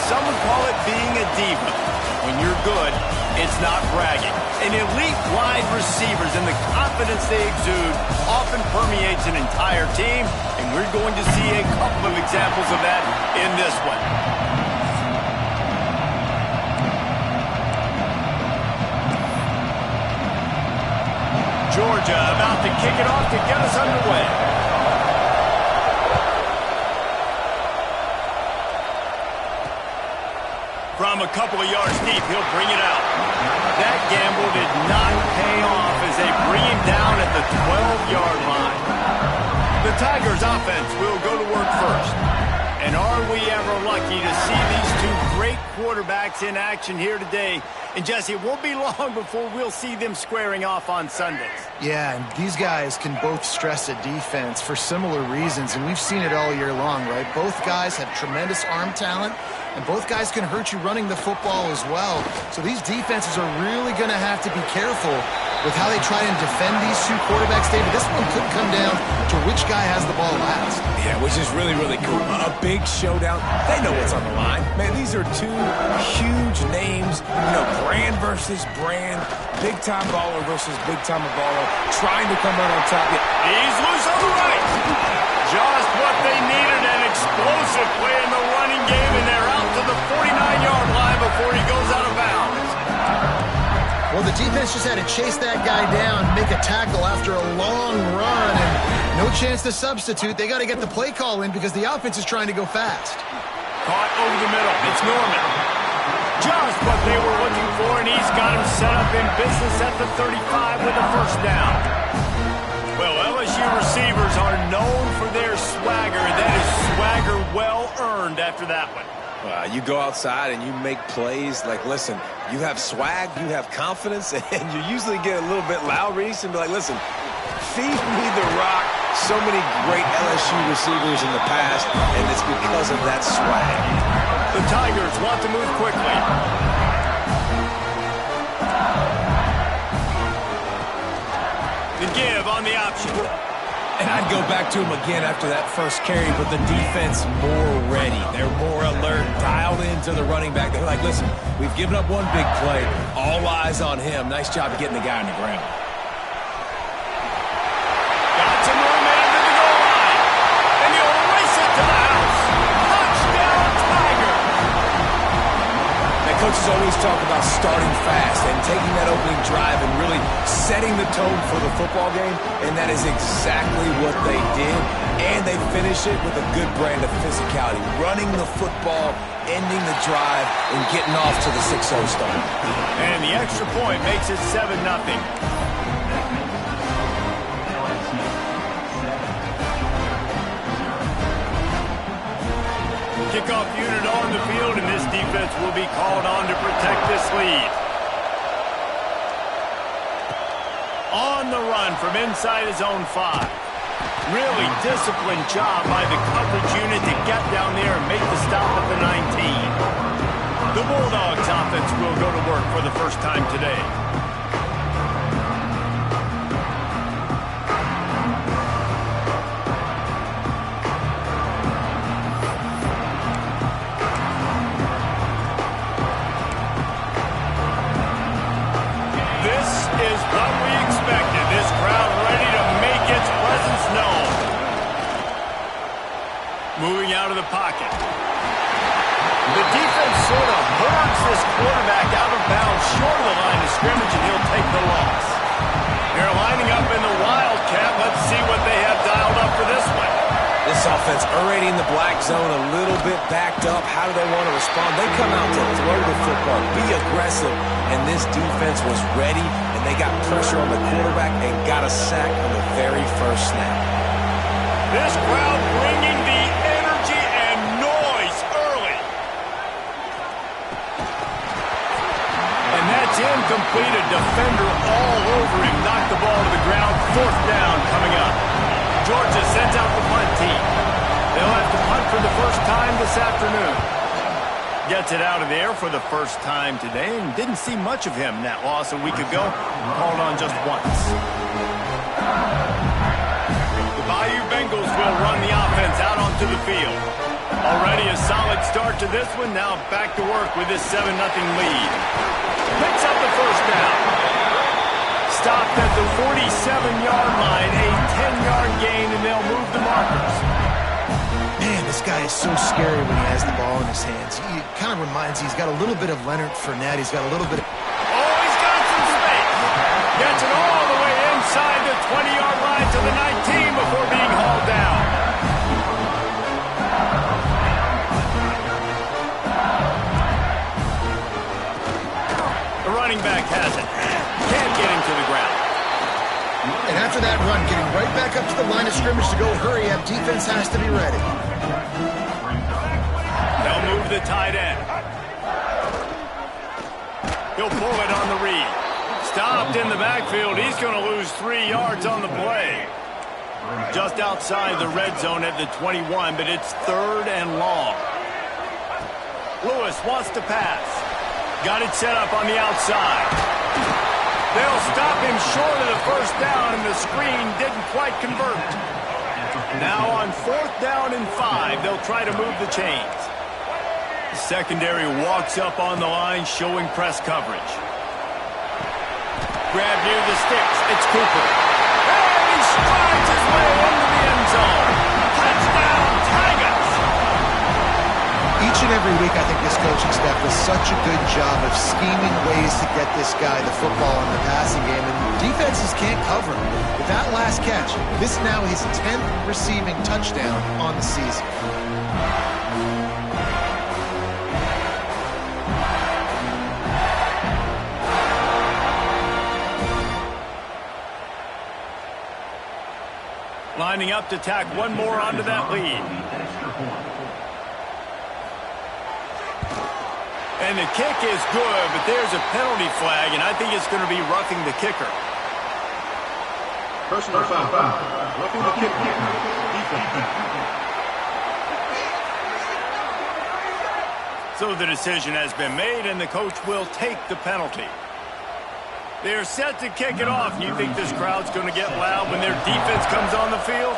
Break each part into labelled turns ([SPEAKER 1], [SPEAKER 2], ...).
[SPEAKER 1] some would call it being a diva. When you're good, it's not bragging. And elite wide receivers and the confidence they exude often permeates an entire team, and we're going to see a couple of examples of that in this one. Georgia about to kick it off to get us underway. From a couple of yards deep, he'll bring it out. That gamble did not pay off as they bring him down at the 12-yard line. The Tigers' offense will go to work first. And are we ever lucky to see these two great quarterbacks in action here today? And, Jesse, it won't be long before we'll see them squaring off on Sundays.
[SPEAKER 2] Yeah, and these guys can both stress a defense for similar reasons, and we've seen it all year long, right? Both guys have tremendous arm talent, and both guys can hurt you running the football as well. So these defenses are really going to have to be careful with how they try and defend these two quarterbacks, David. This one could come down to which guy has the ball last.
[SPEAKER 3] Yeah, which is really, really cool. A big showdown. They know what's on the line. Man, these are two huge names. You know, brand versus brand. Big-time baller versus big-time baller. Trying to come out on top.
[SPEAKER 1] He's loose on the right. Just what they needed, an explosive play in the running game, and they're out to the 49-yard line before he goes out of bounds.
[SPEAKER 2] Well, the defense just had to chase that guy down, make a tackle after a long run, and no chance to substitute. They got to get the play call in because the offense is trying to go fast.
[SPEAKER 1] Caught over the middle. It's Norman. Just what they were looking for, and he's got him set up in business at the 35 with a first down. Well, LSU receivers are known for their swagger, and that is swagger well-earned after that one.
[SPEAKER 3] You go outside and you make plays. Like, listen, you have swag, you have confidence, and you usually get a little bit loud, Reese, and be like, listen, feed me the rock. So many great LSU receivers in the past, and it's because of that swag.
[SPEAKER 1] The Tigers want to move quickly. The give on the option.
[SPEAKER 3] And I'd go back to him again after that first carry, but the defense more ready. They're more alert, dialed into the running back. They're like, listen, we've given up one big play. All eyes on him. Nice job of getting the guy on the ground.
[SPEAKER 1] Got some room into the goal line. And he'll race it to the house. Touchdown, Tiger.
[SPEAKER 3] Now, coaches always talk about starting fast and taking that opening drive and really setting the tone for the football game, and that is exactly what they did, and they finish it with a good brand of physicality, running the football, ending the drive, and getting off to the 6-0 start.
[SPEAKER 1] And the extra point makes it 7-0. Kickoff unit on the field, and this defense will be called on to protect this lead. On the run from inside his own 5. Really disciplined job by the coverage unit to get down there and make the stop at the 19. The Bulldogs offense will go to work for the first time today. Moving out of the pocket. The defense sort of herds this quarterback out of bounds short of the line of scrimmage, and he'll take the loss. They're lining up in the Wildcat. Let's see what they have dialed up for this one.
[SPEAKER 3] This offense already in the black zone, a little bit backed up. How do they want to respond? They come out to throw the football, be aggressive, and this defense was ready, and they got pressure on the quarterback and got a sack on the very first snap.
[SPEAKER 1] This crowd bringing the energy and noise early. And that's incomplete. A defender all over him. Knocked the ball to the ground. 4th down coming up. Georgia sends out the punt team. They'll have to punt for the first time this afternoon. Gets it out of the air for the first time today, and didn't see much of him in that loss a week ago. Called on just once. The Bayou Bengals will run the offense out onto the field. Already a solid start to this one. Now back to work with this 7-0 lead. Picks up the first down. Stopped at the 47-yard line. A 10-yard gain, and they'll move the markers.
[SPEAKER 2] Man, this guy is so scary when he has the ball in his hands. He kind of reminds you, he's got a little bit of Leonard Fournette. He's got a little bit of...
[SPEAKER 1] Oh, he's got some space. Gets it all the way inside the 20-yard line to the 19 before being hauled down. The running back has it. Can't get him to the ground.
[SPEAKER 2] And after that run, getting right back up to the line of scrimmage to go hurry up, defense has to be ready.
[SPEAKER 1] They'll move the tight end. He'll pull it on the read. Stopped in the backfield. He's going to lose 3 yards on the play. Just outside the red zone at the 21, but it's 3rd and long. Lewis wants to pass. Got it set up on the outside. They'll stop him short of the first down, and the screen didn't quite convert. Now on 4th down and 5, they'll try to move the chains. The secondary walks up on the line, showing press coverage. Grab near the sticks. It's Cooper. And he strides his way into the end zone. Touchdown, Tigers!
[SPEAKER 2] Each and every week, I think this coaching staff does such a good job of scheming ways to get this guy the football in the passing game, and defenses can't cover him. With that last catch, this now his 10th receiving touchdown on the season.
[SPEAKER 1] Lining up to tack one more onto that lead. And the kick is good, but there's a penalty flag, and I think it's going to be roughing the kicker.
[SPEAKER 4] Personal foul. Roughing the kicker. Defense.
[SPEAKER 1] So the decision has been made, and the coach will take the penalty. They're set to kick it off. You think this crowd's going to get loud when their defense comes on the field?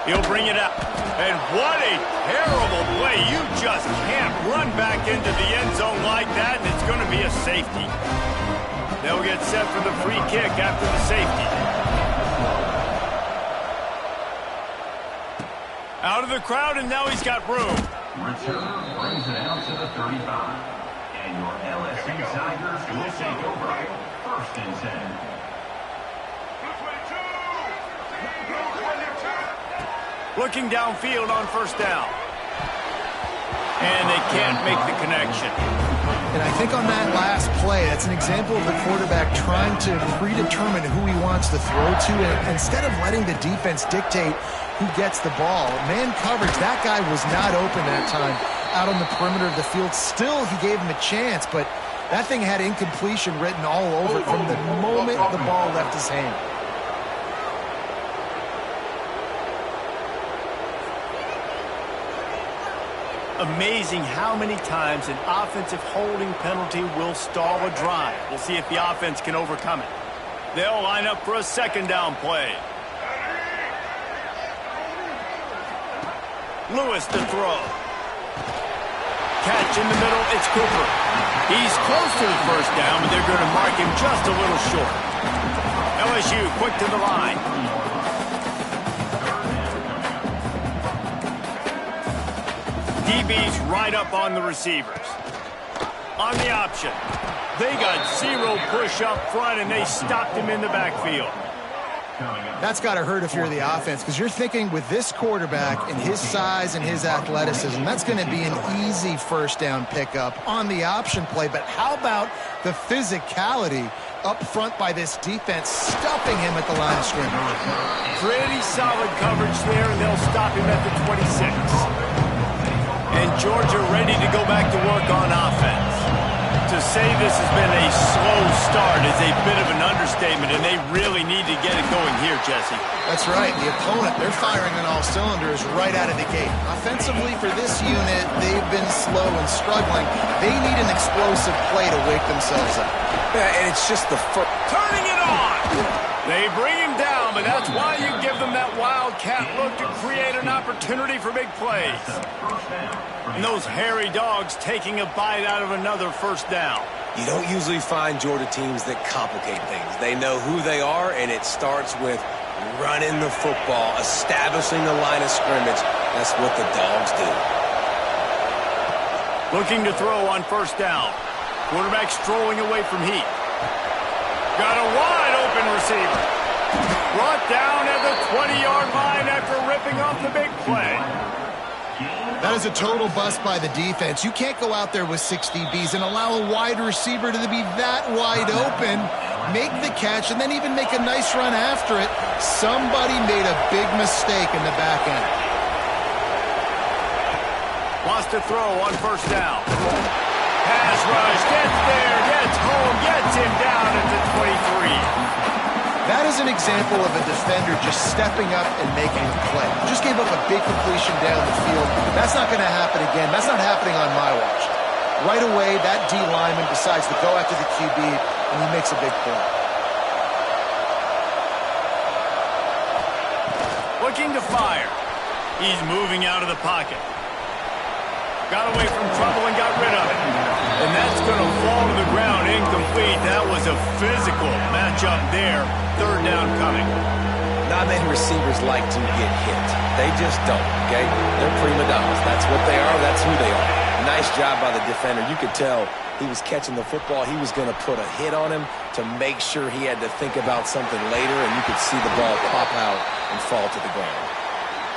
[SPEAKER 1] He'll bring it up. And what a terrible play. You just can't run back into the end zone like that, and it's going to be a safety. They'll get set for the free kick after the safety. Out of the crowd, and now he's got room.
[SPEAKER 5] Return brings it out to the 35. And your LSU Tigers will take over. 1st and 10.
[SPEAKER 1] Looking downfield on 1st down. And they can't make the connection.
[SPEAKER 2] And I think on that last play, that's an example of the quarterback trying to predetermine who he wants to throw to, and instead of letting the defense dictate who gets the ball. Man coverage, that guy was not open that time out on the perimeter of the field. Still, he gave him a chance, but that thing had incompletion written all over it from the moment the ball left his hand.
[SPEAKER 1] Amazing how many times an offensive holding penalty will stall a drive. We'll see if the offense can overcome it. They'll line up for a 2nd down play. Lewis to throw. Catch in the middle, it's Cooper. He's close to the 1st down, but they're going to mark him just a little short. LSU quick to the line. DB's right up on the receivers. On the option. They got 0 push up front, and they stopped him in the backfield.
[SPEAKER 2] That's got to hurt if you're the offense, because you're thinking with this quarterback and his size and his athleticism, that's going to be an easy 1st down pickup on the option play. But how about the physicality up front by this defense, stuffing him at the line of scrimmage?
[SPEAKER 1] Pretty solid coverage there, and they'll stop him at the 26. And Georgia ready to go back to work on offense. To say this has been a slow start is a bit of an understatement, and they really need to get it going here, Jesse.
[SPEAKER 2] That's right. The opponent, they're firing on all cylinders right out of the gate. Offensively, for this unit, they've been slow and struggling. They need an explosive play to wake themselves up.
[SPEAKER 3] Yeah, and it's just the first.
[SPEAKER 1] Turning it on! They bring him down, but that's why you give them that wildcat look to create an opportunity for big plays. And those hairy dogs taking a bite out of another first down.
[SPEAKER 3] You don't usually find Georgia teams that complicate things. They know who they are, and it starts with running the football, establishing the line of scrimmage. That's what the dogs do.
[SPEAKER 1] Looking to throw on first down. Quarterback strolling away from heat. Got a wide open receiver. Brought down at the 20-yard line after ripping off the big play.
[SPEAKER 2] That is a total bust by the defense. You can't go out there with 6 DBs and allow a wide receiver to be that wide open, make the catch, and then even make a nice run after it. Somebody made a big mistake in the back end.
[SPEAKER 1] Wants to throw on first down. Pass rush, gets there, gets home, gets him down at the 23.
[SPEAKER 2] That is an example of a defender just stepping up and making a play. Just gave up a big completion down the field. That's not going to happen again. That's not happening on my watch. Right away, that D lineman decides to go after the QB, and he makes a big play.
[SPEAKER 1] Looking to fire. He's moving out of the pocket. Got away from trouble and got rid of it. And that's going to fall to the ground incomplete. That was a physical matchup there. Third down coming.
[SPEAKER 3] Not many receivers like to get hit. They just don't, okay? They're prima donnas. That's what they are. That's who they are. Nice job by the defender. You could tell he was catching the football. He was going to put a hit on him to make sure he had to think about something later, and you could see the ball pop out and fall to the ground.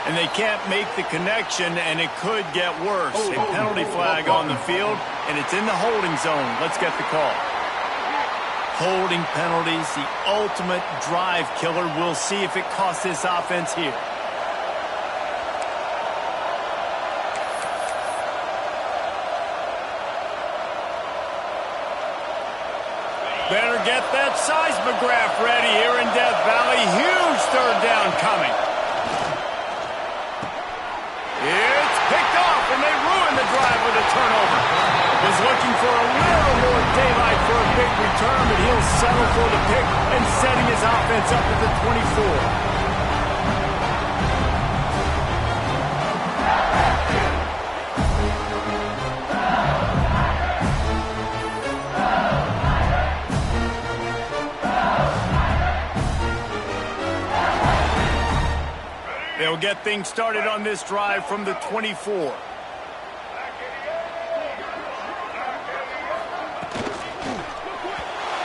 [SPEAKER 1] And they can't make the connection, and it could get worse. A penalty flag on the field, and it's in the holding zone. Let's get the call. Holding penalties, the ultimate drive killer. We'll see if it costs this offense here. Better get that seismograph ready here in Death Valley. Huge third down coming. It's picked off, and they ruin the drive with a turnover. Was looking for a little more daylight for a big return, but he'll settle for the pick and setting his offense up at the 24. They'll get things started on this drive from the 24.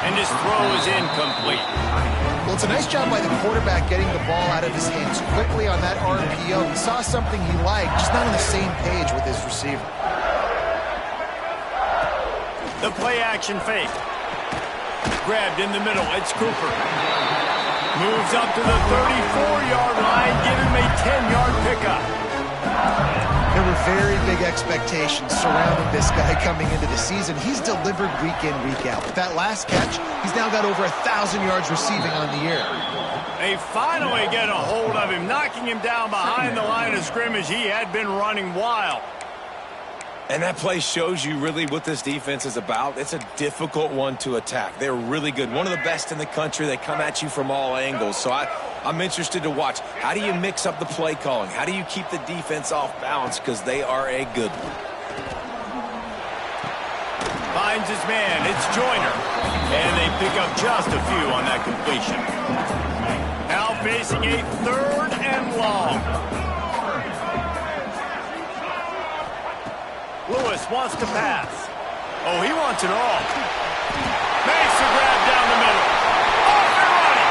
[SPEAKER 1] And his throw is incomplete.
[SPEAKER 2] Well, it's a nice job by the quarterback getting the ball out of his hands quickly on that RPO. He saw something he liked, just not on the same page with his receiver.
[SPEAKER 1] The play action fake. Grabbed in the middle. It's Cooper. Moves up to the 34-yard line, giving him a 10-yard pickup.
[SPEAKER 2] There were very big expectations surrounding this guy coming into the season. He's delivered week in, week out. With that last catch, he's now got over 1,000 yards receiving on the year.
[SPEAKER 1] They finally get a hold of him, knocking him down behind the line of scrimmage. He had been running wild.
[SPEAKER 3] And that play shows you really what this defense is about. It's a difficult one to attack. They're really good. One of the best in the country. They come at you from all angles. So I'm interested to watch. How do you mix up the play calling? How do you keep the defense off balance? Because they are a good one.
[SPEAKER 1] Finds his man. It's Joyner. And they pick up just a few on that completion. Now facing a third and long. Lewis wants to pass. Oh, he wants it all. Makes the grab down the middle. Off and running.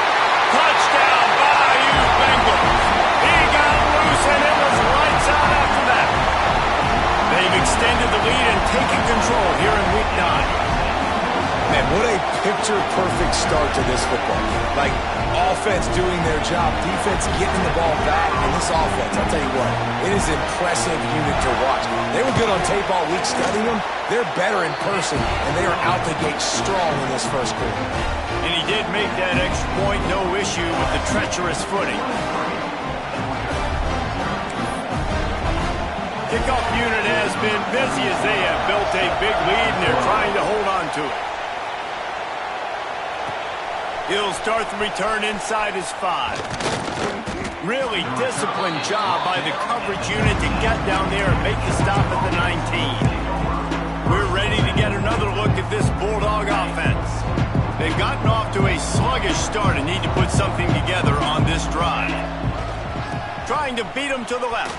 [SPEAKER 1] Touchdown, Bayou Bengals. He got loose, and it was lights out after that. They've extended the lead and taken control here in Week 9.
[SPEAKER 3] Man, what a picture-perfect start to this football game. Like, offense doing their job, defense getting the ball back, and this offense, I'll tell you what, it is an impressive unit to watch. They were good on tape all week studying them. They're better in person, and they are out the gate strong in this first quarter.
[SPEAKER 1] And he did make that extra point, no issue with the treacherous footing. Kickoff unit has been busy as they have built a big lead, and they're trying to hold on to it. He'll start the return inside his 5. Really disciplined job by the coverage unit to get down there and make the stop at the 19. We're ready to get another look at this Bulldog offense. They've gotten off to a sluggish start and need to put something together on this drive. Trying to beat him to the left.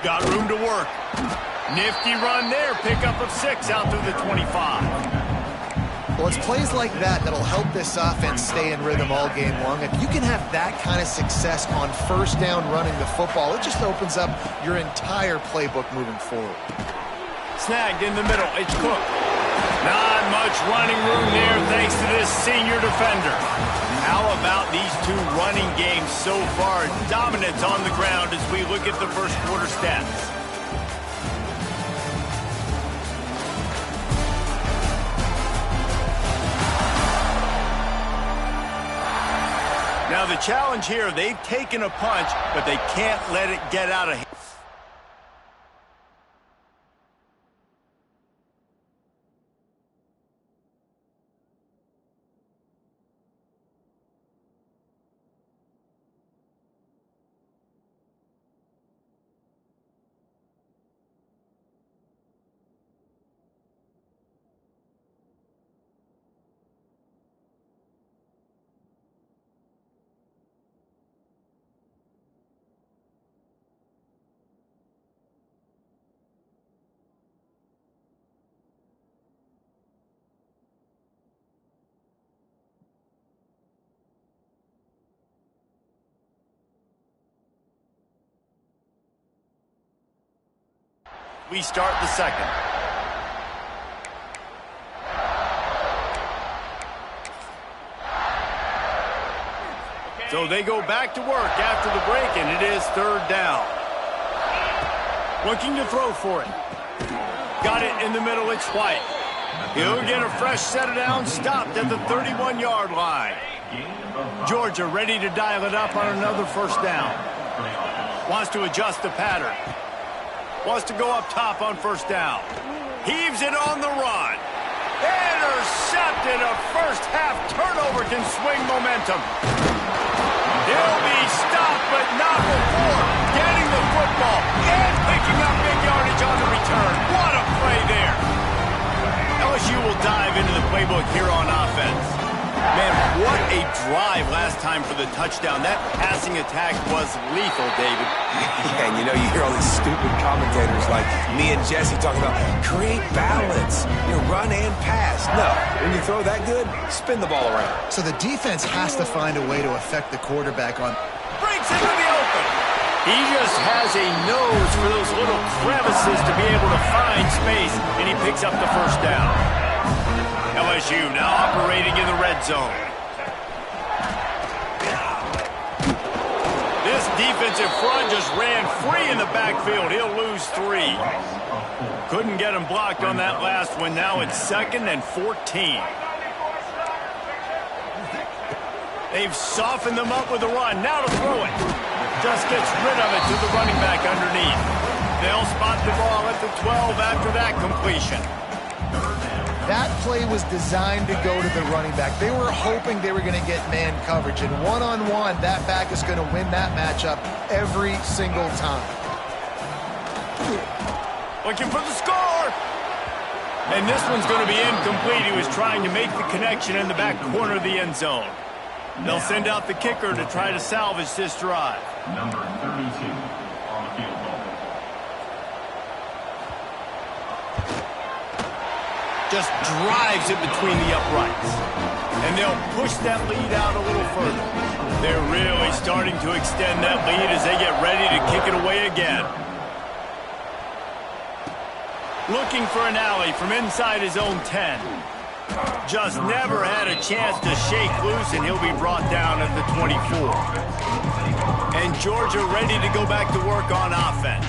[SPEAKER 1] Got room to work. Nifty run there. Pickup of 6 out through the 25.
[SPEAKER 2] Well, it's plays like that that'll help this offense stay in rhythm all game long. If you can have that kind of success on first down running the football, it just opens up your entire playbook moving forward.
[SPEAKER 1] Snagged in the middle. It's Cook. Not much running room there thanks to this senior defender. How about these two running games so far? Dominance on the ground as we look at the first quarter stats. Now the challenge here, they've taken a punch, but they can't let it get out of hand. We start the second. So they go back to work after the break, and it is third down. Looking to throw for it. Got it in the middle, it's White. He'll get a fresh set of downs, stopped at the 31-yard line. Georgia ready to dial it up on another first down. Wants to adjust the pattern. Wants to go up top on first down. Heaves it on the run. Intercepted. A first half turnover can swing momentum. He'll be stopped, but not before getting the football and picking up big yardage on the return. What a play there. LSU will dive into the playbook here on offense. Man, what a drive last time for the touchdown. That passing attack was lethal, David.
[SPEAKER 3] Yeah, and you hear all these stupid commentators like me and Jesse talking about create balance, run and pass. No, when you throw that good, spin the ball around.
[SPEAKER 2] So the defense has to find a way to affect the quarterback on.
[SPEAKER 1] Breaks into the open. He just has a nose for those little crevices to be able to find space, and he picks up the first down. LSU now operating in the red zone. This defensive front just ran free in the backfield. He'll lose 3. Couldn't get him blocked on that last one. Now it's 2nd and 14. They've softened them up with a run. Now to throw it. Just gets rid of it to the running back underneath. They'll spot the ball at the 12 after that completion.
[SPEAKER 2] That play was designed to go to the running back. They were hoping they were going to get man coverage, and one-on-one, that back is going to win that matchup every single time.
[SPEAKER 1] Looking for the score! And this one's going to be incomplete. He was trying to make the connection in the back corner of the end zone. They'll send out the kicker to try to salvage this drive.
[SPEAKER 5] Number 32 on the field goal.
[SPEAKER 1] Just drives it between the uprights. And they'll push that lead out a little further. They're really starting to extend that lead as they get ready to kick it away again. Looking for an alley from inside his own 10. Just never had a chance to shake loose, and he'll be brought down at the 24. And Georgia ready to go back to work on offense.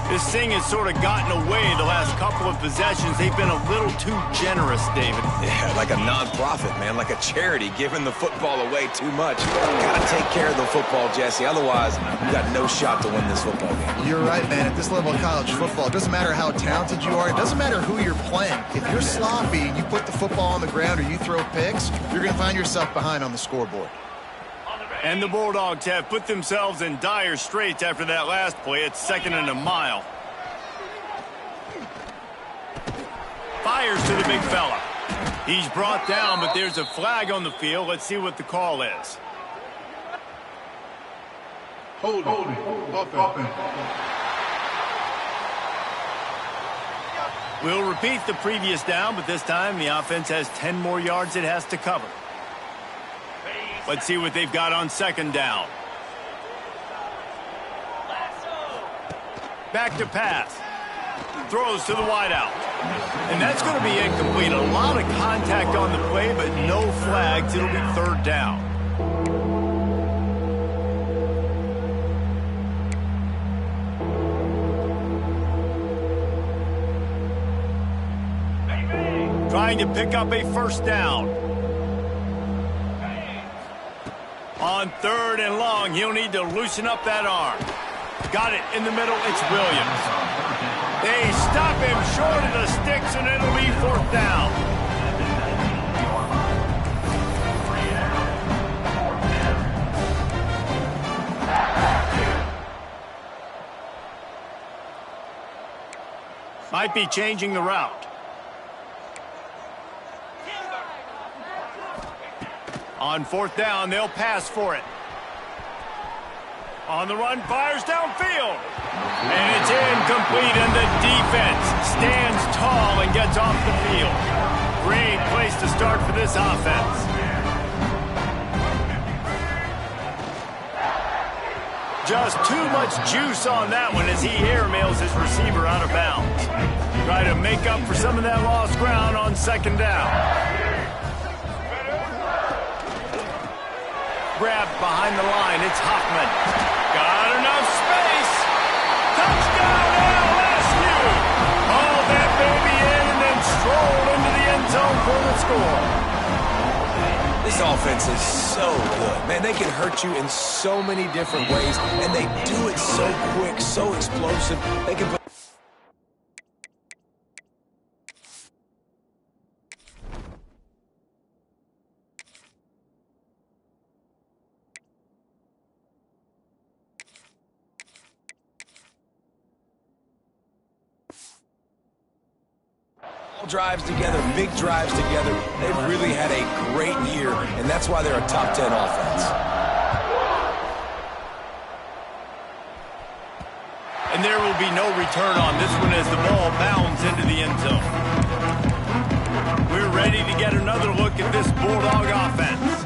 [SPEAKER 1] This thing has sort of gotten away the last couple of possessions. They've been a little too generous, David.
[SPEAKER 3] Yeah, like a non-profit, man, like a charity, giving the football away too much. Got to take care of the football, Jesse. Otherwise, you got no shot to win this football game.
[SPEAKER 2] You're right, man. At this level of college football, it doesn't matter how talented you are. It doesn't matter who you're playing. If you're sloppy and you put the football on the ground or you throw picks, you're going to find yourself behind on the scoreboard.
[SPEAKER 1] And the Bulldogs have put themselves in dire straits after that last play. It's 2nd and a mile. Fires to the big fella. He's brought down, but there's a flag on the field. Let's see what the call is.
[SPEAKER 4] Hold it.
[SPEAKER 1] We'll repeat the previous down, but this time the offense has 10 more yards it has to cover. Let's see what they've got on 2nd down. Back to pass. Throws to the wideout. And that's going to be incomplete. A lot of contact on the play, but no flags. It'll be 3rd down. Trying to pick up a 1st down. On 3rd and long, he'll need to loosen up that arm. Got it in the middle. It's Williams. They stop him short of the sticks, and it'll be 4th down. Might be changing the route. On 4th down, they'll pass for it. On the run, fires downfield. And it's incomplete, and the defense stands tall and gets off the field. Great place to start for this offense. Just too much juice on that one as he airmails his receiver out of bounds. Try to make up for some of that lost ground on 2nd down. Grabbed behind the line. It's Hoffman. Got enough space. Touchdown, LSU. Hauled that baby in and then strolled into the end zone for the score.
[SPEAKER 3] This offense is so good. Man, they can hurt you in so many different ways, and they do it so quick, so explosive. They can put drives together, big drives together. They've really had a great year, and that's why they're a top 10 offense.
[SPEAKER 1] And there will be no return on this one as the ball bounds into the end zone. We're ready to get another look at this Bulldog offense.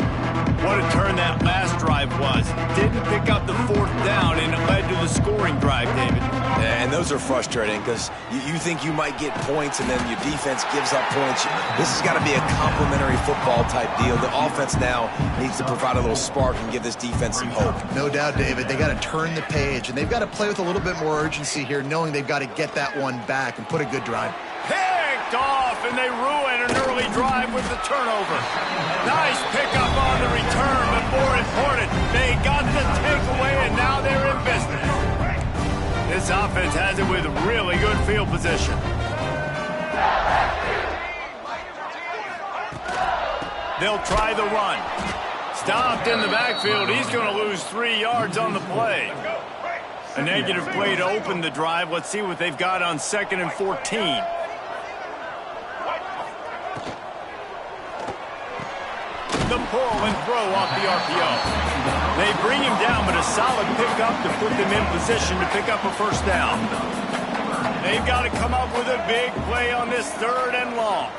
[SPEAKER 1] What a turn that last drive was. Didn't pick up the 4th down, and it led to the scoring drive, David.
[SPEAKER 3] And those are frustrating because you think you might get points and then your defense gives up points. This has got to be a complementary football type deal. The offense now needs to provide a little spark and give this defense some hope.
[SPEAKER 2] No doubt, David. They got to turn the page, and they've got to play with a little bit more urgency here, knowing they've got to get that one back and put a good drive.
[SPEAKER 1] Picked off, and they ruin an early drive with the turnover. Nice pickup on the return, but more important, they got the takeaway, and now they're in business. This offense has it with really good field position. They'll try the run. Stopped in the backfield. He's going to lose 3 yards on the play. A negative play to open the drive. Let's see what they've got on 2nd and 14. The pull and throw off the RPO. They bring him down, but a solid pickup to put them in position to pick up a 1st down. They've got to come up with a big play on this 3rd and long.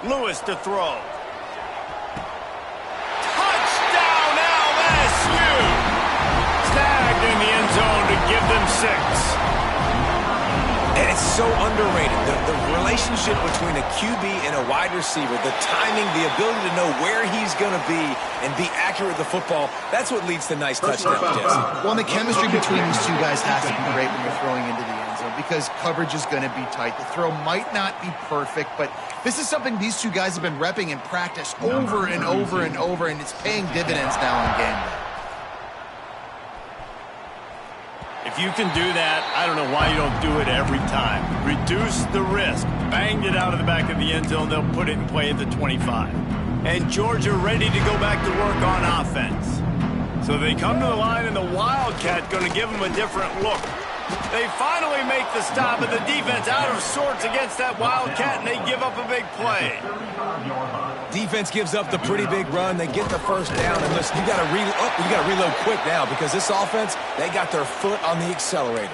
[SPEAKER 1] Lewis to throw. Touchdown, LSU! Snagged in the end zone to give them 6.
[SPEAKER 3] And it's so underrated. The relationship between a QB and a wide receiver, the timing, the ability to know where he's going to be and be accurate with the football, that's what leads to nice touchdowns, Jesse.
[SPEAKER 2] Well, and the chemistry between these two guys has to be great when you're throwing into the end zone because coverage is going to be tight. The throw might not be perfect, but this is something these two guys have been repping in practice over and over and over, and it's paying dividends now on game day.
[SPEAKER 1] If you can do that, I don't know why you don't do it every time. Reduce the risk. Banged it out of the back of the end zone. They'll put it in play at the 25. And Georgia ready to go back to work on offense. So they come to the line, and the Wildcat going to give them a different look. They finally make the stop, and the defense out of sorts against that Wildcat, and they give up a big play.
[SPEAKER 3] Defense gives up the pretty big run. They get the first down, and listen, you got to reload quick now because this offense, they got their foot on the accelerator.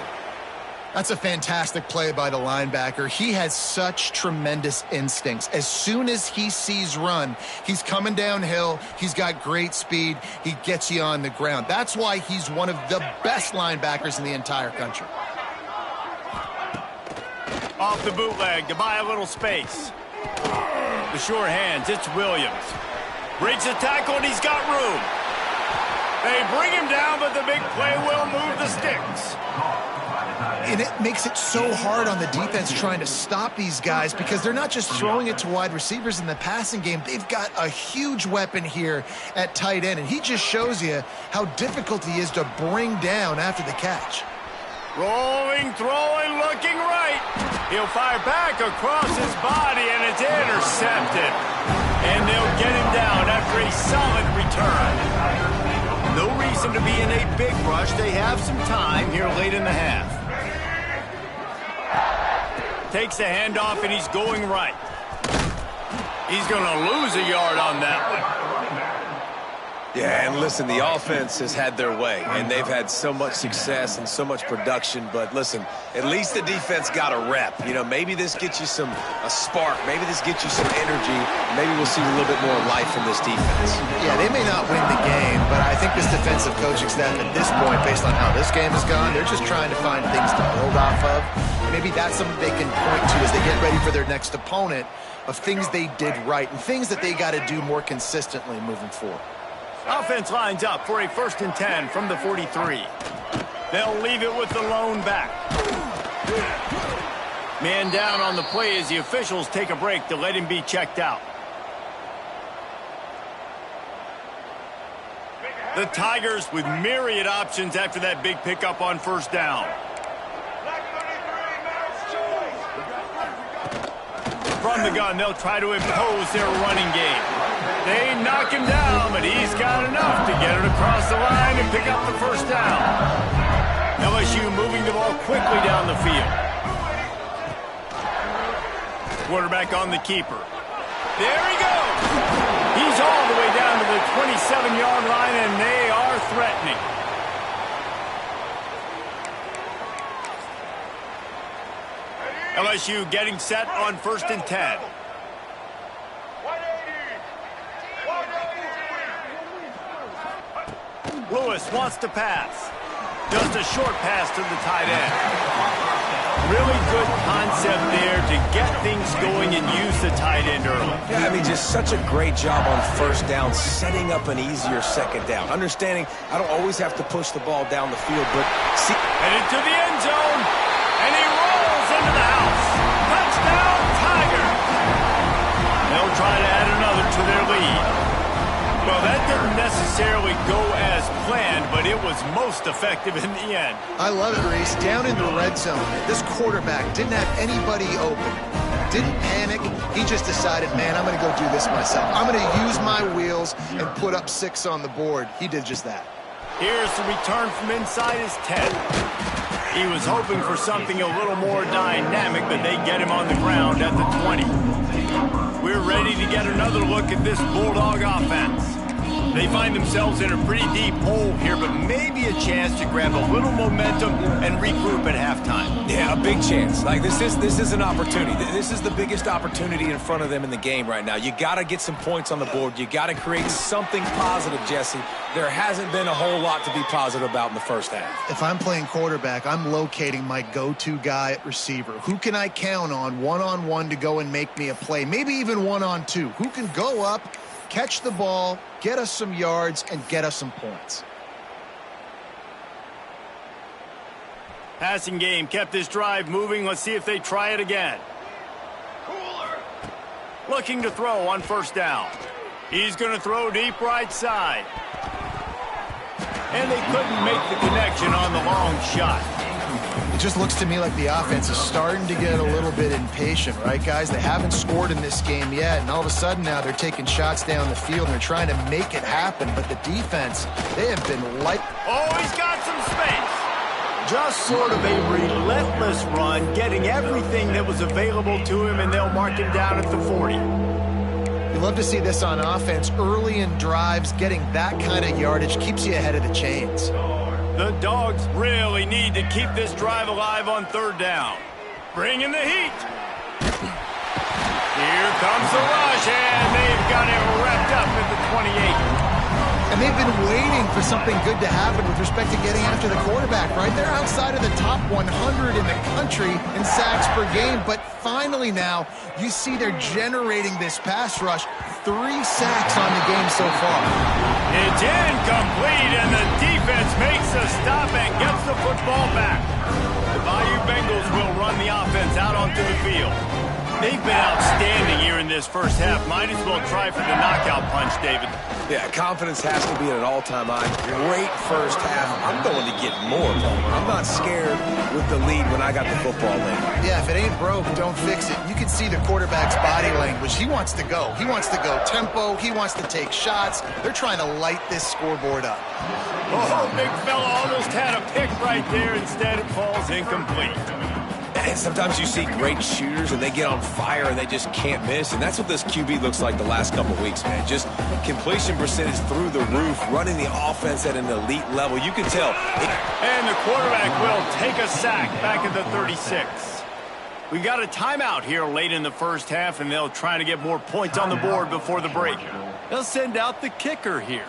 [SPEAKER 2] That's a fantastic play by the linebacker. He has such tremendous instincts. As soon as he sees run, he's coming downhill. He's got great speed. He gets you on the ground. That's why he's one of the best linebackers in the entire country.
[SPEAKER 1] Off the bootleg to buy a little space. The sure hands, it's Williams. Breaks the tackle, and he's got room. They bring him down, but the big play will move the sticks.
[SPEAKER 2] And it makes it so hard on the defense trying to stop these guys because they're not just throwing it to wide receivers in the passing game. They've got a huge weapon here at tight end, and he just shows you how difficult he is to bring down after the catch.
[SPEAKER 1] Rolling, throwing, looking right. He'll fire back across his body, and it's intercepted. And they'll get him down after a solid return. No reason to be in a big rush. They have some time here late in the half. Takes the handoff, and he's going right. He's going to lose a yard on that one.
[SPEAKER 3] Yeah, and listen, the offense has had their way, and they've had so much success and so much production. But listen, at least the defense got a rep. You know, maybe this gets you a spark. Maybe this gets you some energy. Maybe we'll see a little bit more life from this defense.
[SPEAKER 2] Yeah, they may not win the game, but I think this defensive coaching staff at this point, based on how this game has gone, they're just trying to find things to build off of. Maybe that's something they can point to as they get ready for their next opponent of things they did right and things that they got to do more consistently moving forward.
[SPEAKER 1] Offense lines up for a 1st and 10 from the 43. They'll leave it with the lone back. Man down on the play as the officials take a break to let him be checked out. The Tigers with myriad options after that big pickup on 1st down. From the gun, they'll try to impose their running game. They knock him down, but he's got enough to get it across the line and pick up the 1st down. LSU moving the ball quickly down the field. Quarterback on the keeper. There he goes. He's all the way down to the 27-yard line, and they are threatening. LSU getting set on 1st and 10. Lewis wants to pass. Just a short pass to the tight end. Really good concept there to get things going and use the tight end early.
[SPEAKER 3] Yeah, I mean, just such a great job on 1st down, setting up an easier 2nd down. Understanding I don't always have to push the ball down the field, but see...
[SPEAKER 1] Headed to the end zone, and he rolls into the house. Touchdown, Tiger. They'll try to add another to their lead. Well, that didn't necessarily go as planned, but it was most effective in the end.
[SPEAKER 2] I love it, Reese. Down in the red zone, this quarterback didn't have anybody open. Didn't panic. He just decided, man, I'm going to go do this myself. I'm going to use my wheels and put up 6 on the board. He did just that.
[SPEAKER 1] Here's the return from inside his 10. He was hoping for something a little more dynamic, but they get him on the ground at the 20. We're ready to get another look at this Bulldog offense. They find themselves in a pretty deep hole here, but maybe a chance to grab a little momentum and regroup at halftime.
[SPEAKER 3] Yeah, a big chance. Like, this is an opportunity. This is the biggest opportunity in front of them in the game right now. You got to get some points on the board. You got to create something positive, Jesse. There hasn't been a whole lot to be positive about in the first half.
[SPEAKER 2] If I'm playing quarterback, I'm locating my go-to guy at receiver. Who can I count on one-on-one to go and make me a play? Maybe even one-on-two. Who can go up, catch the ball, get us some yards, and get us some points?
[SPEAKER 1] Passing game kept this drive moving. Let's see if they try it again. Looking to throw on first down. He's going to throw deep right side. And they couldn't make the connection on the long shot.
[SPEAKER 2] It just looks to me like the offense is starting to get a little bit impatient, right, guys? They haven't scored in this game yet, and all of a sudden now they're taking shots down the field and they're trying to make it happen. But the defense, they have been light.
[SPEAKER 1] Oh, he's got some space. Just sort of a relentless run, getting everything that was available to him, and they'll mark him down at the 40.
[SPEAKER 2] You love to see this on offense. Early in drives, getting that kind of yardage keeps you ahead of the chains.
[SPEAKER 1] The Dogs really need to keep this drive alive on third down. Bringing the heat. Here comes the rush, and they've got it wrapped up at the 28.
[SPEAKER 2] And they've been waiting for something good to happen with respect to getting after the quarterback, right? They're outside of the top 100 in the country in sacks per game, but finally now you see they're generating this pass rush. 3 sacks on the game so far.
[SPEAKER 1] It's incomplete, and the defense makes a stop and gets the football back. The Bayou Bengals will run the offense out onto the field. They've been outstanding here in this first half. Might as well try for the knockout punch, David.
[SPEAKER 3] Yeah, confidence has to be at an all-time high. Great first half. I'm going to get more. I'm not scared with the lead when I got the football in.
[SPEAKER 2] Yeah, if it ain't broke, don't fix it. You can see the quarterback's body language. He wants to go. He wants to go tempo. He wants to take shots. They're trying to light this scoreboard up.
[SPEAKER 1] Oh, big fella almost had a pick right there. Instead, it falls incomplete.
[SPEAKER 3] And sometimes you see great shooters and they get on fire and they just can't miss. And that's what this QB looks like the last couple weeks, man. Just completion percentage through the roof, running the offense at an elite level. You can tell.
[SPEAKER 1] And the quarterback will take a sack back at the 36. We got a timeout here late in the first half, and they'll try to get more points on the board before the break. They'll send out the kicker here.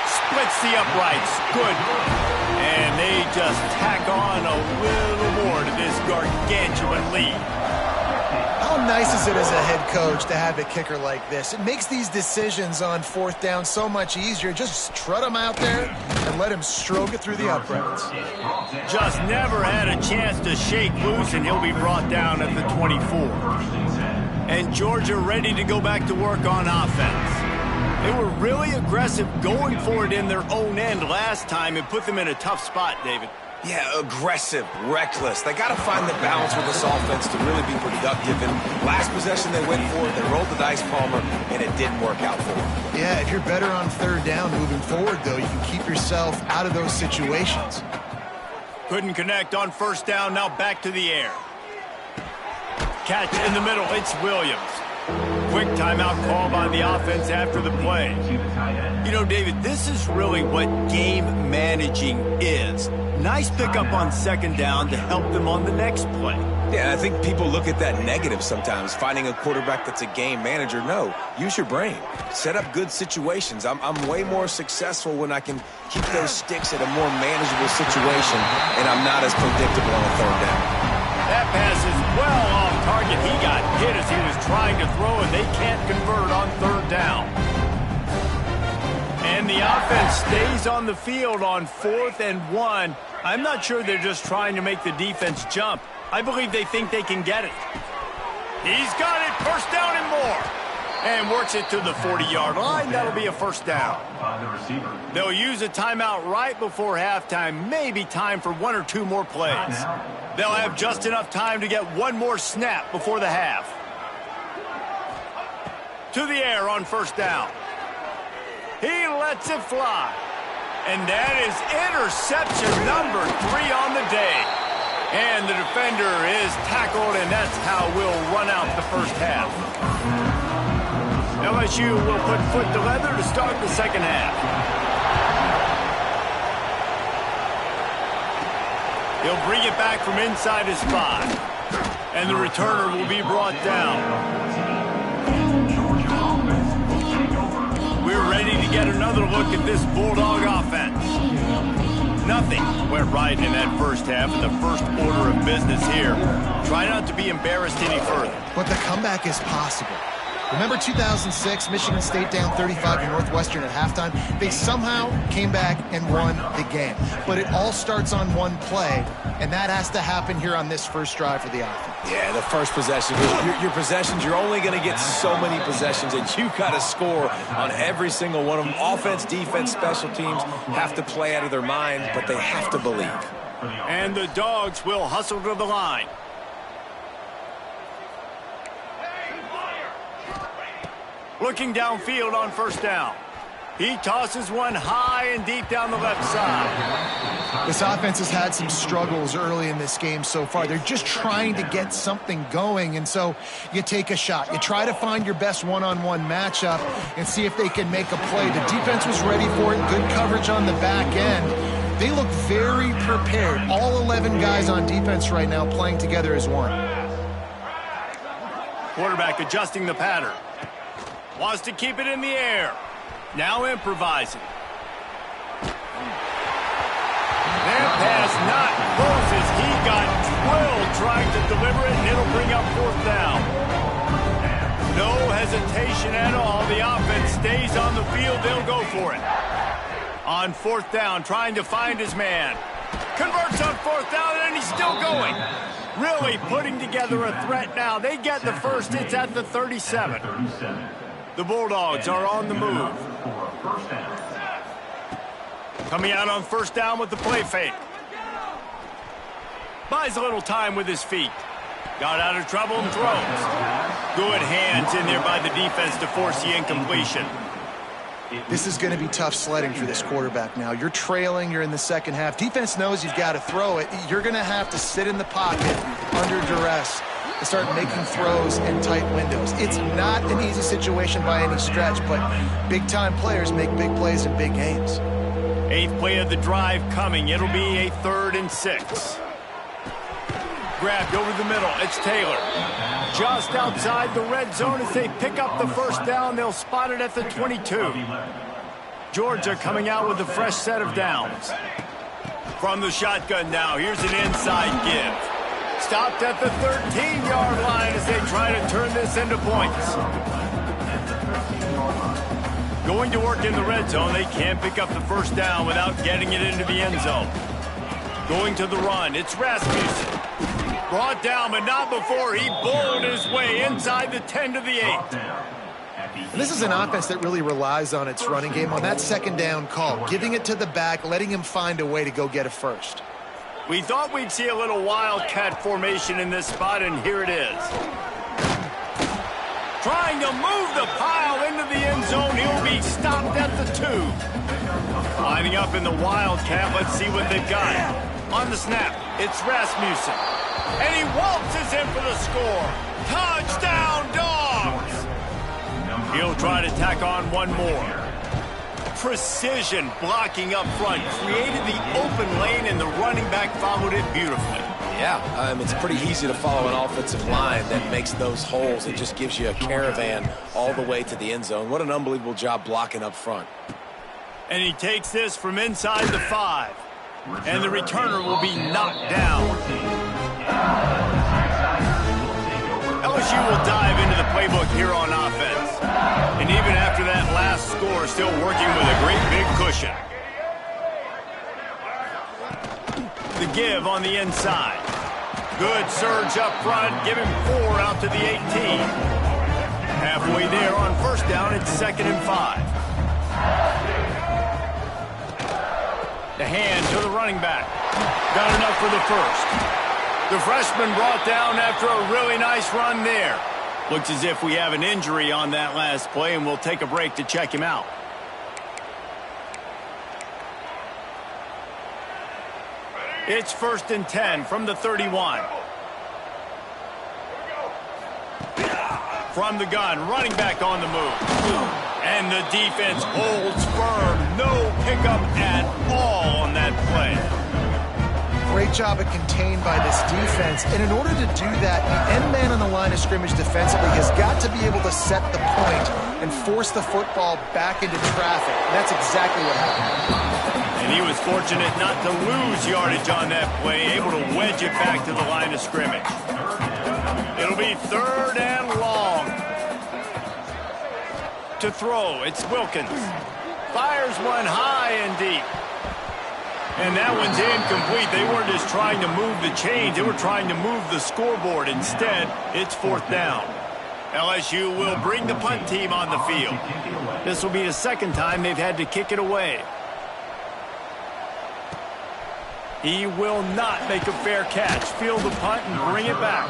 [SPEAKER 1] Splits the uprights. Good. And they just tack on a little more to this gargantuan lead.
[SPEAKER 2] How nice is it as a head coach to have a kicker like this? It makes these decisions on fourth down so much easier. Just trot him out there and let him stroke it through the uprights.
[SPEAKER 1] Just never had a chance to shake loose, and he'll be brought down at the 24. And Georgia ready to go back to work on offense. They were really aggressive going for it in their own end last time and put them in a tough spot, David.
[SPEAKER 3] Yeah, aggressive, reckless. They got to find the balance with this offense to really be productive. And last possession they went for it, they rolled the dice, Palmer, and it didn't work out for them.
[SPEAKER 2] Yeah, if you're better on third down moving forward, though, you can keep yourself out of those situations.
[SPEAKER 1] Couldn't connect on first down, now back to the air. Catch in the middle, it's Williams. Quick timeout call by the offense after the play. You know, David, this is really what game managing is. Nice pickup on second down to help them on the next play.
[SPEAKER 3] Yeah, I think people look at that negative sometimes, finding a quarterback that's a game manager. No, use your brain. Set up good situations. I'm way more successful when I can keep those sticks at a more manageable situation, and I'm not as predictable on a third down.
[SPEAKER 1] That pass is well off target. He got hit as he was trying to throw, and they can't convert on third down. And the offense stays on the field on 4th and 1. I'm not sure they're just trying to make the defense jump. I believe they think they can get it. He's got it, first down and more. And works it to the 40-yard line. That'll be a first down. They'll use a timeout right before halftime. Maybe time for 1 or 2 more plays. They'll have just enough time to get 1 more snap before the half. To the air on first down. He lets it fly. And that is interception number 3 on the day. And the defender is tackled, and that's how we'll run out the first half. LSU will put foot to leather to start the second half. He'll bring it back from inside his 5. And the returner will be brought down. We're ready to get another look at this Bulldog offense. Nothing went right in that first half, and the first order of business here. Try not to be embarrassed any further.
[SPEAKER 2] But the comeback is possible. Remember 2006, Michigan State down 35 to Northwestern at halftime? They somehow came back and won the game. But it all starts on one play, and that has to happen here on this first drive for the offense.
[SPEAKER 3] Yeah, the first possession. Your possessions, you're only going to get so many possessions, and you got to score on every single one of them. Offense, defense, special teams have to play out of their mind, but they have to believe.
[SPEAKER 1] And the Dogs will hustle to the line. Looking downfield on first down. He tosses one high and deep down the left side.
[SPEAKER 2] This offense has had some struggles early in this game so far. They're just trying to get something going, and so you take a shot. You try to find your best one-on-one matchup and see if they can make a play. The defense was ready for it. Good coverage on the back end. They look very prepared. All 11 guys on defense right now playing together as one.
[SPEAKER 1] Quarterback adjusting the pattern. Wants to keep it in the air. Now improvising. That pass not close as he got twirled trying to deliver it, and it'll bring up fourth down. No hesitation at all. The offense stays on the field. They'll go for it. On fourth down, trying to find his man. Converts on fourth down, and he's still going. Really putting together a threat now. They get the first. It's at the 37. The Bulldogs are on the move. Coming out on first down with the play fake. Buys a little time with his feet. Got out of trouble and throws. Good hands in there by the defense to force the incompletion.
[SPEAKER 2] This is going to be tough sledding for this quarterback now. You're trailing. You're in the second half. Defense knows you've got to throw it. You're going to have to sit in the pocket under duress and start making throws in tight windows. It's not an easy situation by any stretch, but big-time players make big plays in big games.
[SPEAKER 1] 8th play of the drive coming. It'll be a 3rd and 6. Grabbed over the middle. It's Taylor. Just outside the red zone as they pick up the first down. They'll spot it at the 22. Georgia coming out with a fresh set of downs. From the shotgun now, here's an inside give. Stopped at the 13-yard line as they try to turn this into points. Going to work in the red zone. They can't pick up the first down without getting it into the end zone. Going to the run. It's Rasmussen. Brought down, but not before he bowled his way inside the 10 to the 8.
[SPEAKER 2] And this is an offense that really relies on its running game on that second down call, giving it to the back, letting him find a way to go get a first.
[SPEAKER 1] We thought we'd see a little wildcat formation in this spot, and here it is. Trying to move the pile into the end zone. He'll be stopped at the 2. Lining up in the wildcat. Let's see what they've got. On the snap, it's Rasmussen. And he waltzes in for the score. Touchdown, Dogs! He'll try to tack on one more. Precision blocking up front. Created the open lane, and the running back followed it beautifully.
[SPEAKER 3] Yeah, it's pretty easy to follow an offensive line that makes those holes. It just gives you a caravan all the way to the end zone. What an unbelievable job blocking up front.
[SPEAKER 1] And he takes this from inside the 5. And the returner will be knocked down. LSU will dive into the playbook here on offense. And even after that last score, still working with a great big cushion. The give on the inside. Good surge up front. Give him 4 out to the 18. Halfway there on first down, it's 2nd and 5. The hand to the running back. Got enough for the first. The freshman brought down after a really nice run there. Looks as if we have an injury on that last play, and we'll take a break to check him out. It's 1st and 10 from the 31. from the gun, running back on the move. And the defense holds firm. No pickup at all on that play.
[SPEAKER 2] Great job at contained by this defense. And in order to do that, the end man on the line of scrimmage defensively has got to be able to set the point and force the football back into traffic. And that's exactly what happened.
[SPEAKER 1] And he was fortunate not to lose yardage on that play, able to wedge it back to the line of scrimmage. It'll be 3rd and long. To throw, it's Wilkins. Fires one high and deep. And that one's incomplete. They weren't just trying to move the chains. They were trying to move the scoreboard. Instead, it's 4th down. LSU will bring the punt team on the field. This will be the 2nd time they've had to kick it away. He will not make a fair catch. Field the punt and bring it back.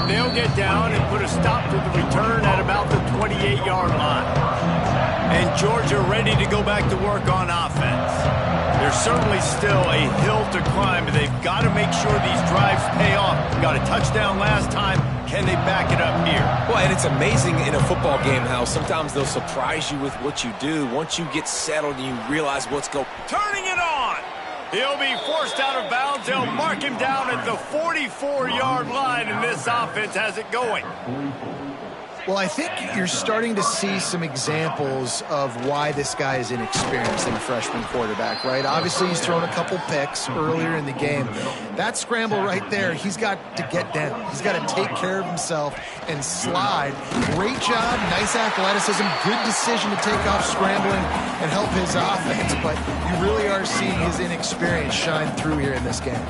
[SPEAKER 1] They'll get down and put a stop to the return at about the 28-yard line. And Georgia ready to go back to work on offense. There's certainly still a hill to climb, but they've got to make sure these drives pay off. Got a touchdown last time. Can they back it up here?
[SPEAKER 3] Well, and it's amazing in a football game how sometimes they'll surprise you with what you do. Once you get settled and you realize what's going on.
[SPEAKER 1] Turning it on. He'll be forced out of bounds. They'll mark him down at the 44-yard line, and this offense has it going.
[SPEAKER 2] Well, I think you're starting to see some examples of why this guy is inexperienced in a freshman quarterback, right? Obviously, he's thrown a couple picks earlier in the game. That scramble right there, he's got to get down. He's got to take care of himself and slide. Great job, nice athleticism, good decision to take off scrambling and help his offense, but you really are seeing his inexperience shine through here in this game.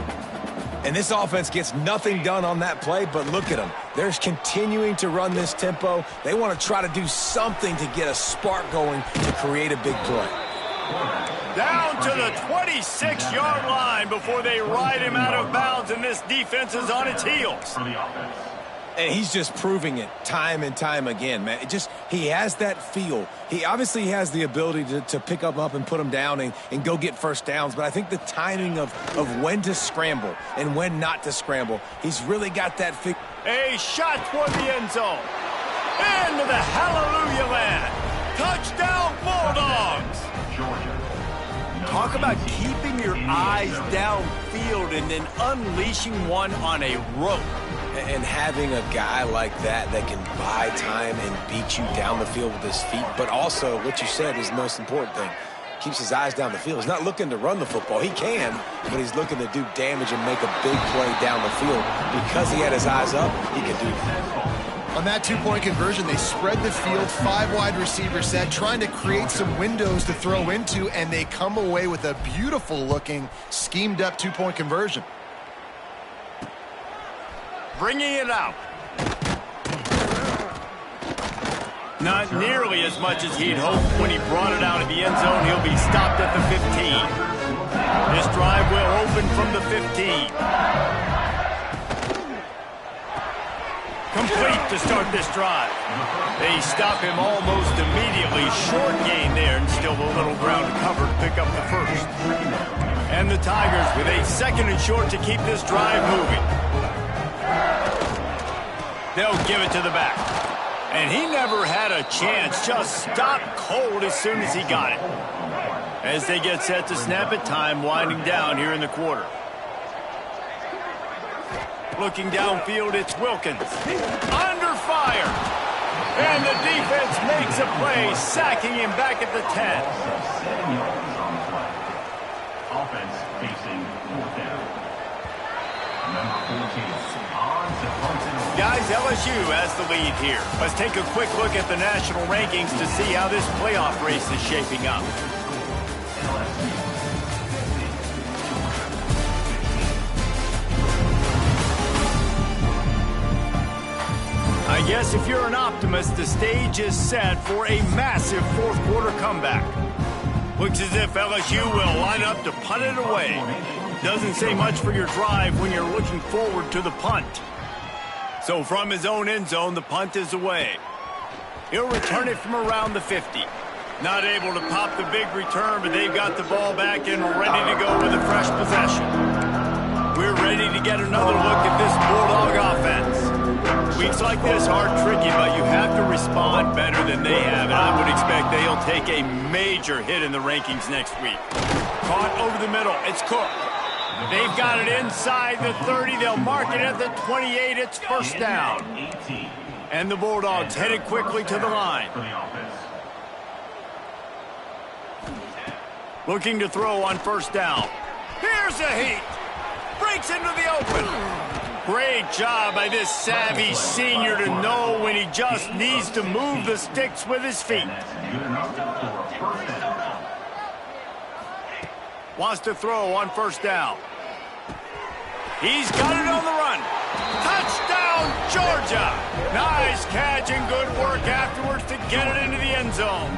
[SPEAKER 3] And this offense gets nothing done on that play, but look at them. They're continuing to run this tempo. They want to try to do something to get a spark going to create a big play.
[SPEAKER 1] Down to the 26-yard line before they ride him out of bounds, and this defense is on its heels.
[SPEAKER 3] And he's just proving it time and time again, man. He has that feel. He obviously has the ability to pick up and put him down and go get first downs, but I think the timing of when to scramble and when not to scramble, he's really got that feel.
[SPEAKER 1] A shot toward the end zone. Into the hallelujah land. Touchdown Bulldogs. Talk about keeping your eyes downfield and then unleashing one on a rope.
[SPEAKER 3] And having a guy like that can buy time and beat you down the field with his feet, but also what you said is the most important thing. Keeps his eyes down the field. He's not looking to run the football. He can, but he's looking to do damage and make a big play down the field. Because he had his eyes up, he could do that.
[SPEAKER 2] On that 2-point conversion, they spread the field, 5 wide receiver set, trying to create some windows to throw into, and they come away with a beautiful-looking, schemed-up 2-point conversion.
[SPEAKER 1] Bringing it out. Not nearly as much as he'd hoped when he brought it out of the end zone. He'll be stopped at the 15. This drive will open from the 15. Complete to start this drive. They stop him almost immediately. Short gain there, and still a little ground to cover to pick up the first. And the Tigers with a 2nd and short to keep this drive moving. They'll give it to the back. And he never had a chance. Just stopped cold as soon as he got it. As they get set to snap it, time winding down here in the quarter. Looking downfield, it's Wilkins. Under fire. And the defense makes a play, sacking him back at the 10.
[SPEAKER 5] Offense facing 4th down. Number 14.
[SPEAKER 1] Guys, LSU has the lead here. Let's take a quick look at the national rankings to see how this playoff race is shaping up. I guess if you're an optimist, the stage is set for a massive 4th quarter comeback. Looks as if LSU will line up to punt it away. Doesn't say much for your drive when you're looking forward to the punt. So from his own end zone, the punt is away. He'll return it from around the 50. Not able to pop the big return, but they've got the ball back and ready to go with a fresh possession. We're ready to get another look at this Bulldog offense. Weeks like this are tricky, but you have to respond better than they have, and I would expect they'll take a major hit in the rankings next week. Caught over the middle. It's Cook. They've got it inside the 30. They'll mark it at the 28. It's first down. And the Bulldogs headed quickly to the line. Looking to throw on first down. Here's a heat. Breaks into the open. Great job by this savvy senior to know when he just needs to move the sticks with his feet. Wants to throw on first down. He's got it on the run. Touchdown, Georgia. Nice catch and good work afterwards to get it into the end zone.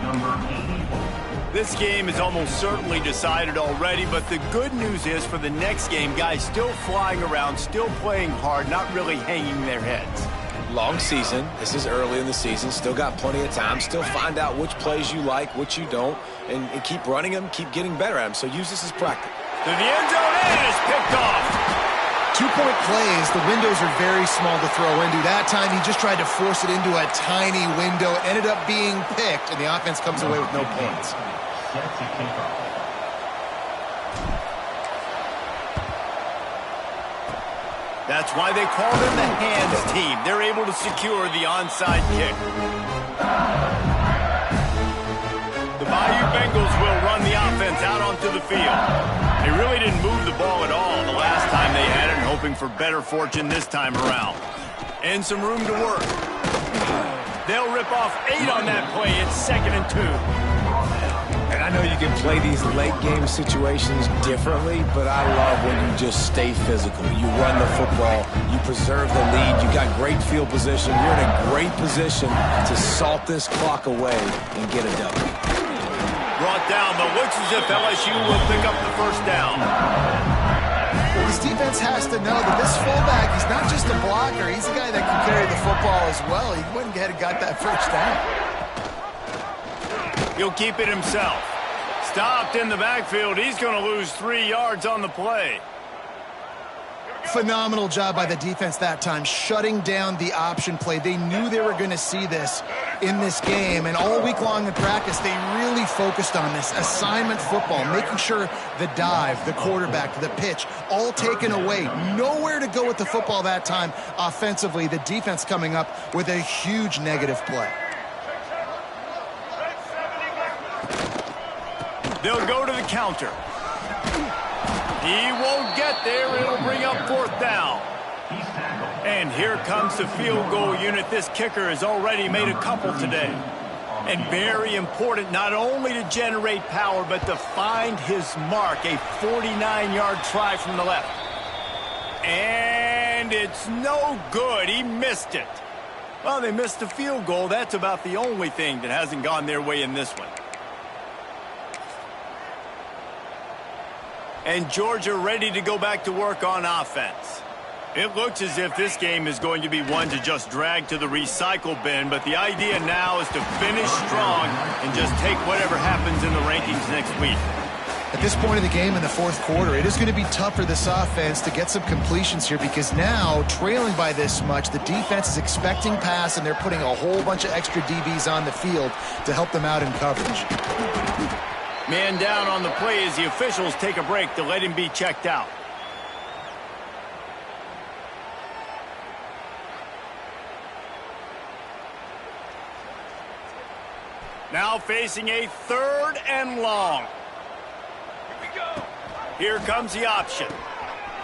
[SPEAKER 1] This game is almost certainly decided already, but the good news is for the next game, guys still flying around, still playing hard, not really hanging their heads.
[SPEAKER 3] Long season. This is early in the season. Still got plenty of time. Still find out which plays you like, which you don't, and keep running them, keep getting better at them. So use this as practice.
[SPEAKER 1] To the end zone, and it's picked off.
[SPEAKER 2] 2-point plays, the windows are very small to throw into. That time, he just tried to force it into a tiny window. It ended up being picked, and the offense comes away with no points.
[SPEAKER 1] That's why they call them the hands team. They're able to secure the onside kick. The Bayou Bengals will run the offense out onto the field. They really didn't move the ball at all the last time they had it, hoping for better fortune this time around. And some room to work. They'll rip off 8 on that play. It's 2nd and 2.
[SPEAKER 3] And I know you can play these late-game situations differently, but I love when you just stay physical. You run the football, you preserve the lead, you got great field position. You're in a great position to salt this clock away and get a W.
[SPEAKER 1] Brought down, but looks as if LSU will pick up the first down.
[SPEAKER 2] Well, this defense has to know that this fullback, he's not just a blocker. He's a guy that can carry the football as well. He went ahead and got that first down.
[SPEAKER 1] He'll keep it himself. Stopped in the backfield. He's going to lose 3 yards on the play.
[SPEAKER 2] Phenomenal job by the defense that time, shutting down the option play. They knew they were going to see this in this game, and all week long in practice, they really focused on this assignment football, making sure the dive, the quarterback, the pitch, all taken away. Nowhere to go with the football that time offensively. The defense coming up with a huge negative play.
[SPEAKER 1] They'll go to the counter. He won't get there. It'll bring up 4th down. And here comes the field goal unit. This kicker has already made a couple today. And very important not only to generate power, but to find his mark. A 49-yard try from the left. And it's no good. He missed it. Well, they missed the field goal. That's about the only thing that hasn't gone their way in this one. And Georgia ready to go back to work on offense. It looks as if this game is going to be one to just drag to the recycle bin, but the idea now is to finish strong and just take whatever happens in the rankings next week.
[SPEAKER 2] At this point in the game in the 4th quarter, it is going to be tough for this offense to get some completions here because now, trailing by this much, the defense is expecting pass and they're putting a whole bunch of extra DBs on the field to help them out in coverage.
[SPEAKER 1] Man down on the play as the officials take a break to let him be checked out. Now facing a 3rd and long. Here we go. Here comes the option.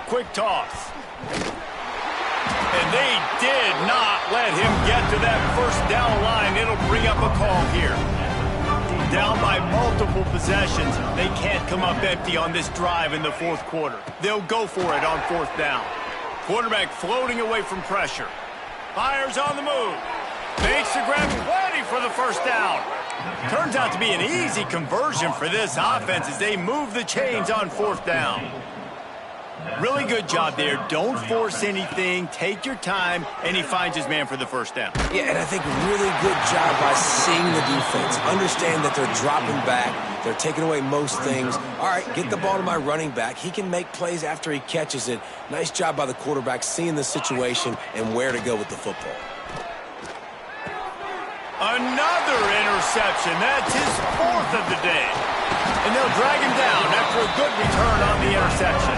[SPEAKER 1] Quick toss. And they did not let him get to that first down line. It'll bring up a call here. Down by multiple possessions. They can't come up empty on this drive in the 4th quarter. They'll go for it on 4th down. Quarterback floating away from pressure. Fires on the move. Makes the grab, plenty for the first down. Turns out to be an easy conversion for this offense as they move the chains on 4th down. Really good job there. Don't force anything. Take your time, and he finds his man for the first down.
[SPEAKER 3] Yeah, and I think really good job by seeing the defense. Understand that they're dropping back. They're taking away most things. All right, get the ball to my running back. He can make plays after he catches it. Nice job by the quarterback seeing the situation and where to go with the football.
[SPEAKER 1] Another interception. That's his fourth of the day. And they'll drag him down after a good return on the interception.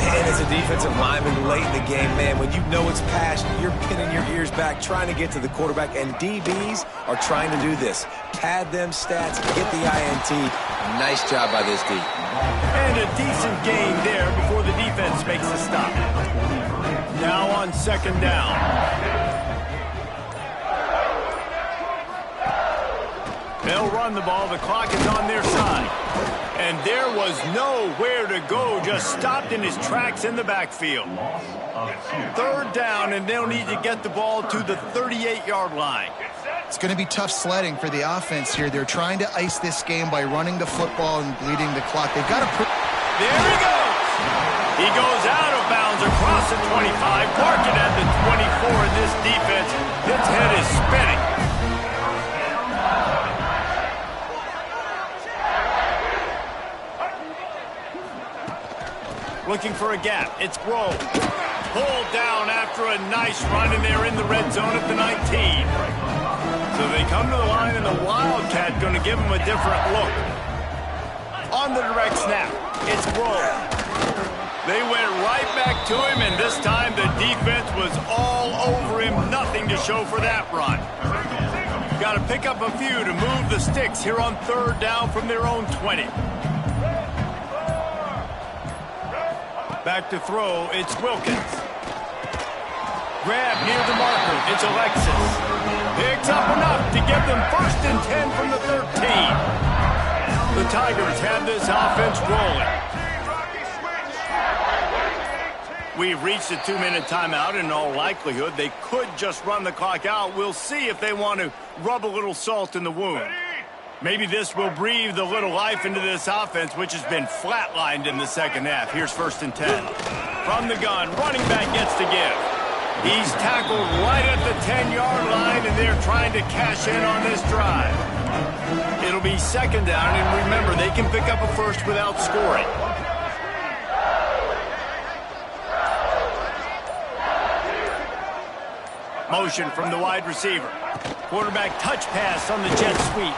[SPEAKER 3] And as a defensive lineman late in the game, man, when you know it's passed, you're pinning your ears back, trying to get to the quarterback, and DBs are trying to do this. Pad them stats, get the INT. Nice job by this D.
[SPEAKER 1] And a decent gain there before the defense makes a stop. Now on second down. They'll run the ball. The clock is on their side. And there was nowhere to go, just stopped in his tracks in the backfield. Third down, and they'll need to get the ball to the 38-yard line.
[SPEAKER 2] It's going to be tough sledding for the offense here. They're trying to ice this game by running the football and bleeding the clock. They've got to...
[SPEAKER 1] There he goes! He goes out of bounds across the 25, parking at the 24, and this defense, its head is spinning. Looking for a gap. It's Grove. Pulled down after a nice run, and they're in the red zone at the 19. So they come to the line, and the Wildcat going to give them a different look. On the direct snap, it's Grove. They went right back to him, and this time the defense was all over him. Nothing to show for that run. Got to pick up a few to move the sticks here on third down from their own 20. Back to throw, it's Wilkins. Grab near the marker, it's Alexis. Picks up enough to give them 1st and 10 from the 13. The Tigers have this offense rolling. We've reached a 2-minute timeout, and in all likelihood, they could just run the clock out. We'll see if they want to rub a little salt in the wound. Maybe this will breathe a little life into this offense, which has been flatlined in the second half. Here's 1st and 10. From the gun, running back gets to give. He's tackled right at the 10-yard line, and they're trying to cash in on this drive. It'll be 2nd down, and remember, they can pick up a first without scoring. Motion from the wide receiver. Quarterback touch pass on the jet sweep.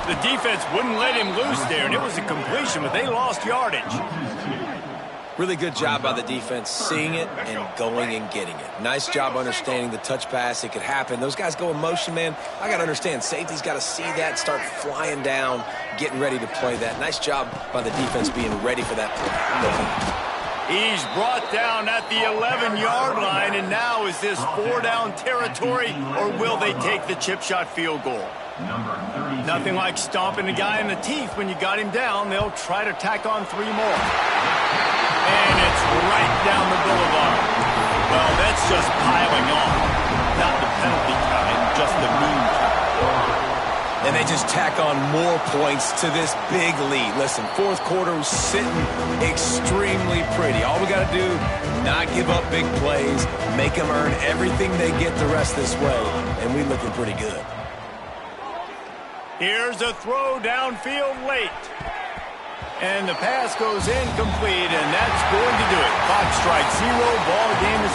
[SPEAKER 1] The defense wouldn't let him loose there, and it was a completion, but they lost yardage.
[SPEAKER 3] Really good job by the defense seeing it and going and getting it. Nice job understanding the touch pass. It could happen. Those guys go in motion, man. I got to understand. Safety's got to see that, start flying down, getting ready to play that. Nice job by the defense being ready for that play.
[SPEAKER 1] He's brought down at the 11-yard line, and now is this 4-down territory, or will they take the chip shot field goal? Nothing like stomping a guy in the teeth when you got him down. They'll try to tack on 3 more. And it's right down the boulevard. Well, that's just piling on. Not the penalty kind, just the mean kind.
[SPEAKER 3] And they just tack on more points to this big lead. Listen, 4th quarter was sitting extremely pretty. All we got to do, not give up big plays, make them earn everything they get the rest this way, and we looking pretty good.
[SPEAKER 1] Here's a throw downfield late. And the pass goes incomplete, and that's going to do it. Clock strikes 0. Ball game is